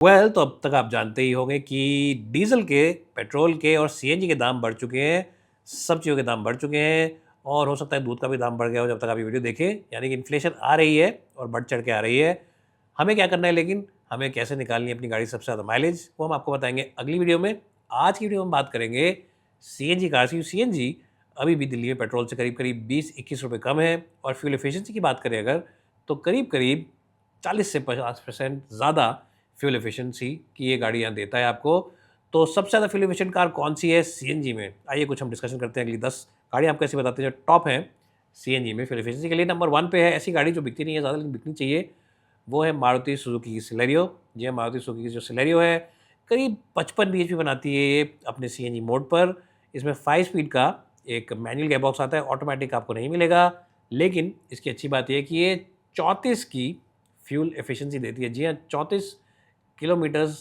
तो अब तक आप जानते ही होंगे कि डीज़ल के, पेट्रोल के और सीएनजी के दाम बढ़ चुके हैं, सब चीज़ों के दाम बढ़ चुके हैं और हो सकता है दूध का भी दाम बढ़ गया हो जब तक आप ये वीडियो देखें। यानी कि इन्फ्लेशन आ रही है और बढ़ चढ़ के आ रही है। हमें क्या करना है लेकिन, हमें कैसे निकालनी है अपनी गाड़ी से सबसे ज़्यादा माइलेज, वो हम आपको बताएँगे अगली वीडियो में। आज की वीडियो में बात करेंगे सीएनजी कार्स की। सीएनजी अभी भी दिल्ली में पेट्रोल से करीब-करीब 20-21 रुपए कम है और फ्यूल एफिशिएंसी की बात करें अगर, तो करीब-करीब 40 से 50% ज़्यादा फ्यूल एफिशिएंसी की ये गाड़ी यहाँ देता है आपको। तो सबसे ज़्यादा फ्यूल एफिशिएंट कार कौन-सी है सीएनजी में? आइए कुछ हम डिस्कशन करते हैं। अगली 10 गाड़ियाँ आपको ऐसी बताते हैं जो टॉप हैं सीएनजी में फ्यूल एफिशिएंसी के लिए। नंबर 1 पे है ऐसी गाड़ी जो बिकती नहीं है ज़्यादा लेकिन बिकनी चाहिए, वो है मारुति सुजुकी की सिलेरियो। जी हाँ, मारुति सुजुकी की जो सिलेरियो है, करीब 55 बीएचपी बनाती है ये अपने सीएनजी मोड पर। इसमें 5 स्पीड का एक मैनुअल गियरबॉक्स आता है, ऑटोमैटिक आपको नहीं मिलेगा। लेकिन इसकी अच्छी बात ये है कि ये 34 की फ्यूल एफिशिएंसी देती है। जी हाँ, 34 किलोमीटर्स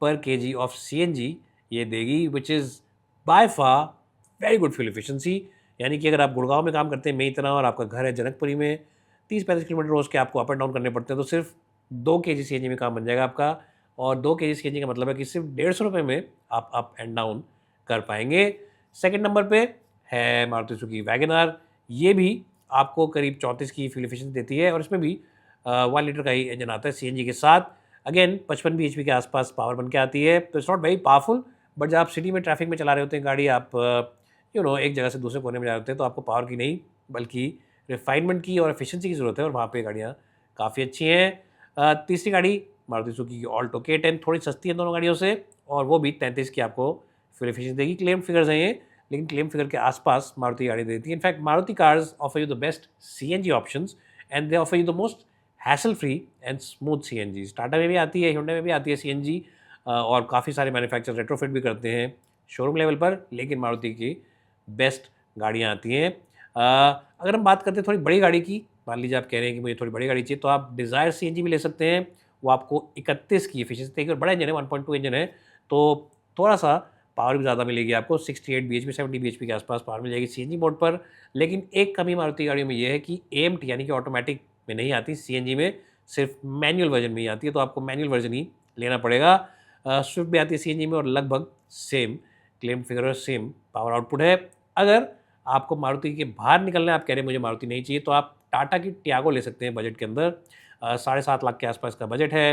पर केजी ऑफ सीएनजी ये देगी, which is by far very good fuel efficiency. यानी कि अगर आप गुड़गाँव में काम करते हैं, मेरी तरह, और आपका घर है जनकपुरी में, 30-35 किलोमीटर रोज़ के आपको अप एंड डाउन करने पड़ते हैं, तो सिर्फ 2 केजी सीएनजी में काम बन जाएगा आपका। और 2 केजी सीएनजी का मतलब है कि सिर्फ ₹150 में आप अप एंड डाउन कर पाएँगे। सेकंड नंबर पे है मारुति सुजुकी वैगन आर। ये भी आपको करीब 34 की फ्यूल एफिशिएंसी देती है और इसमें भी 1 लीटर का ही इंजन आता है सीएनजी के साथ। अगेन 55 बीएचपी के आसपास पावर बन के आती है, तो it's not very powerful, but जब आप सिटी में ट्रैफिक में चला रहे होते हैं गाड़ी, आप एक जगह से दूसरे कोने में जा रहे होते हैं, तो आपको पावर की नहीं बल्कि रिफाइनमेंट की और एफिशिएंसी की ज़रूरत है, और वहाँ पे गाड़ियाँ काफ़ी अच्छी हैं। तीसरी गाड़ी मारुति सुजुकी की ऑल्टो K10, थोड़ी सस्ती है दोनों गाड़ियों से, और वो भी 33 की आपको फ्यूल एफिशिएंसी देगी। क्लेम फिगर्स हैं ये, लेकिन क्लेम फिगर के आसपास मारुति गाड़ी देती है। In fact Maruti cars offer you the best CNG options and they offer you the most hassle free and smooth CNG. Tata में भी आती है, hyundai में भी आती है सीएनजी, और काफ़ी सारे मैन्युफैक्चरर रेट्रोफिट भी करते हैं शोरूम लेवल पर, लेकिन मारुति की बेस्ट गाड़ियाँ आती हैं। अगर हम बात करते हैं थोड़ी बड़ी गाड़ी की, मान लीजिए आप कह रहे हैं कि मुझे थोड़ी बड़ी गाड़ी चाहिए, तो आप डिज़ायर सीएनजी भी ले सकते हैं। वो आपको 31 की एफिशिएंसी देगी और बड़ा इंजन है, 1.2 इंजन है, तो थोड़ा-सा पावर भी ज़्यादा मिलेगी आपको। 68 बीएचपी, 70 बीएचपी के आसपास पावर मिल जाएगी सीएनजी मोड पर। लेकिन एक कमी मारुति गाड़ियों में ये है कि एएमटी यानी कि ऑटोमैटिक में नहीं आती सीएनजी में, सिर्फ मैनुअल वर्जन में ही आती है, तो आपको मैनुअल वर्जन ही लेना पड़ेगा। स्विफ्ट भी आती है सीएनजी में और लगभग सेम क्लेम फिगर और सेम पावर आउटपुट है। अगर आपको मारुति के बाहर निकलना है, आप कह रहे हैं मुझे मारुति नहीं चाहिए, तो आप टाटा की टियागो ले सकते हैं बजट के अंदर। 7.5 लाख के आसपास का बजट है,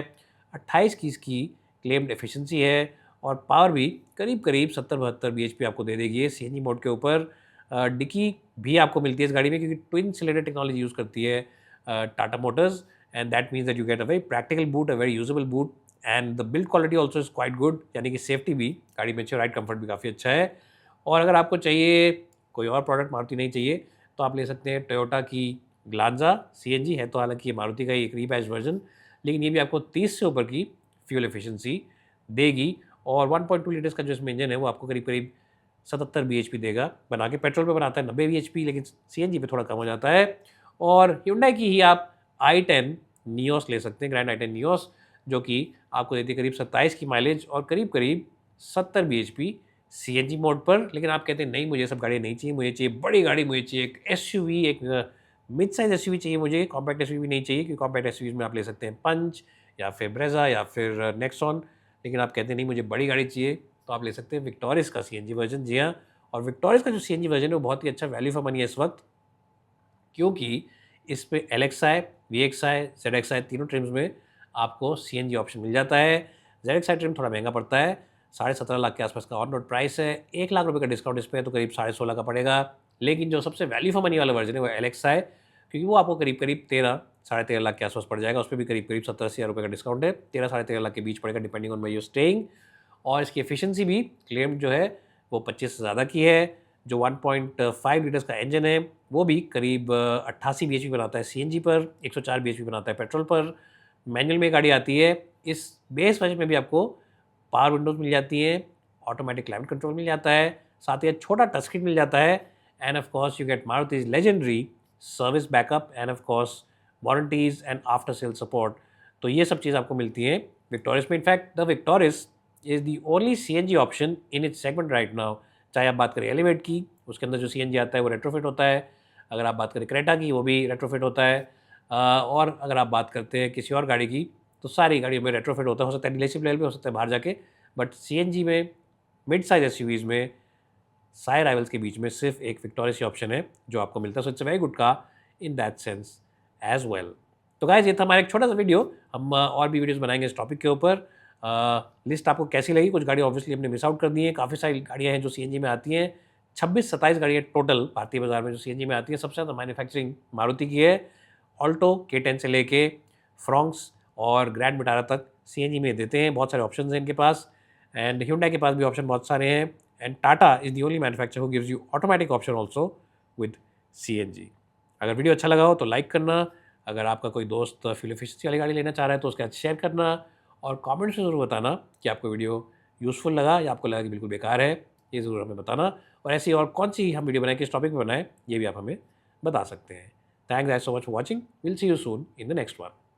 28 की इसकी क्लेम्ड एफिशिएंसी है और पावर भी करीब-करीब 70-72 बीएचपी आपको दे देगी ये सीएनजी मोड के ऊपर। डिक्की भी आपको मिलती है इस गाड़ी में, क्योंकि ट्विन सिलेंडर टेक्नोलॉजी यूज़ करती है Tata Motors, and that means that you get a very practical boot, a very usable boot, and the build quality also is quite good. यानी कि सेफ्टी भी गाड़ी में अच्छी, राइड कंफर्ट भी काफ़ी अच्छा है। और अगर आपको चाहिए कोई और प्रोडक्ट, मारुति नहीं चाहिए, तो आप ले सकते हैं टोयोटा की ग्लांजा। सीएनजी है तो हालाँकि ये मारुति का ही एक रीबैच वर्जन, लेकिन ये भी आपको 30 से ऊपर की फ्यूल एफिशिएंसी देगी और 1.2 लीटर्स का जो इसमें इंजन है वो आपको करीब-करीब 77 बीएचपी देगा। बना के पेट्रोल पे बनाता है 90 बीएचपी, लेकिन सीएनजी पे थोड़ा कम हो जाता है। और hyundai की ही आप i10 नियोस ले सकते हैं, ग्रैंड i10 नियोस, जो कि आपको देती है करीब 27 की माइलेज और करीब-करीब 70 बीएचपी सीएनजी मोड पर। लेकिन आप कहते हैं नहीं, मुझे ये सब गाड़ियाँ नहीं चाहिए, मुझे चाहिए बड़ी गाड़ी, मुझे चाहिए एक एसयूवी, एक मिड साइज़ एसयूवी चाहिए मुझे, कॉम्पैक्ट एसयूवी नहीं चाहिए, क्योंकि कॉम्पैक्ट एसयूवीज़ में आप ले सकते हैं पंच या फिर ब्रेज़ा या फिर नेक्सॉन। लेकिन आप कहते हैं नहीं, मुझे बड़ी गाड़ी चाहिए, तो आप ले सकते हैं विक्टोरिस का सीएनजी वर्जन। जी हाँ, और विक्टोरिस का जो सीएनजी वर्जन है वो बहुत ही अच्छा वैल्यू फॉर मनी है इस वक्त, क्योंकि इस पे एलएक्सआई, वीएक्सआई, ज़ेडएक्सआई तीनों ट्रिम्स में आपको सीएनजी ऑप्शन मिल जाता है। ज़ेडएक्सआई ट्रिम थोड़ा महंगा पड़ता है, 17.5 लाख के आसपास का ऑन रोड प्राइस है। 1 लाख रुपए का डिस्काउंट इस पे है, तो करीब 16.5 का पड़ेगा। लेकिन जो सबसे वैल्यू फॉर मनी वाला वर्जन है वो एलएक्सआई, क्योंकि वो आपको करीब-करीब 13, साढ़े 13 लाख के आसपास पड़ जाएगा। उसपे भी करीब-करीब 70-80 हज़ार रुपए का डिस्काउंट है। 13 साढ़े 13 लाख के बीच पड़ेगा, depending on where you are staying. और इसकी एफिशिएंसी भी क्लेम्ड जो है वो 25 से ज़्यादा की है। जो 1.5 लीटर्स का इंजन है वो भी करीब 88 बीएचपी बनाता है सीएनजी पर, 104 बीएचपी बनाता है पेट्रोल पर। मैनुअल में गाड़ी आती है। इस बेस वर्जन में भी आपको पावर विंडोज़ मिल जाती हैं, ऑटोमेटिक क्लाइमेट कंट्रोल मिल जाता है, साथ ही छोटा टच स्क्रीन मिल जाता है, and of course you get Maruti's legendary service backup and of course warranties and after sale support. तो ये सब चीज़ आपको मिलती हैं विक्टोरिस में। In fact the Victoris is the only CNG option in its segment right now. चाहे आप बात करें एलिवेट की, उसके अंदर जो सीएनजी आता है वो रेट्रोफिट होता है। अगर आप बात करें क्रेटा की, वो भी रेट्रोफिट होता है। और अगर आप बात करते हैं किसी और गाड़ी की, तो सारी गाड़ियों में रेट्रोफिट होता है, हो सकता है डीलरशिप लेवल पे, हो सकता है बाहर जाके, बट सीएनजी में मिड साइज एसयूवीज में सारे राइवल्स के बीच में सिर्फ एक विक्टोरियस ही ऑप्शन है जो आपको मिलता है। So it's a very good car in that sense as well. तो गाइस ये था हमारा एक छोटा सा वीडियो। हम और भी वीडियोस बनाएंगे इस टॉपिक के ऊपर। लिस्ट आपको कैसी लगी? कुछ गाड़ियाँ ऑब्वियसली हमने मिस आउट कर दी हैं। काफ़ी सारी गाड़ियाँ हैं जो सीएनजी में आती हैं, 26-27 गाड़ियाँ टोटल भारतीय बाजार में जो सीएनजी में आती हैं। सबसे ज़्यादा मैन्युफैक्चरिंग मारुति की है। ऑल्टो K10 से लेके फ्रॉन्क्स और ग्रैंड विटारा तक सीएनजी में देते हैं। बहुत सारे ऑप्शंस हैं इनके पास, एंड Hyundai के पास भी ऑप्शन बहुत सारे हैं, and Tata is the only manufacturer who gives you automatic option also with CNG. अगर वीडियो अच्छा लगा हो तो लाइक करना, अगर आपका कोई दोस्त फ्यूल एफिशिएंसी वाली गाड़ी लेना चाह रहा है तो उसके साथ शेयर करना, और कमेंट्स में ज़रूर बताना कि आपको वीडियो यूज़फुल लगा या आपको लगा कि बिल्कुल बेकार है। ये ज़रूर हमें बताना, और ऐसी और कौन सी हम वीडियो बनाएं, किस टॉपिक पे बनाएं, ये भी आप हमें बता सकते हैं। Thanks so much for watching. Will see you soon in the next one.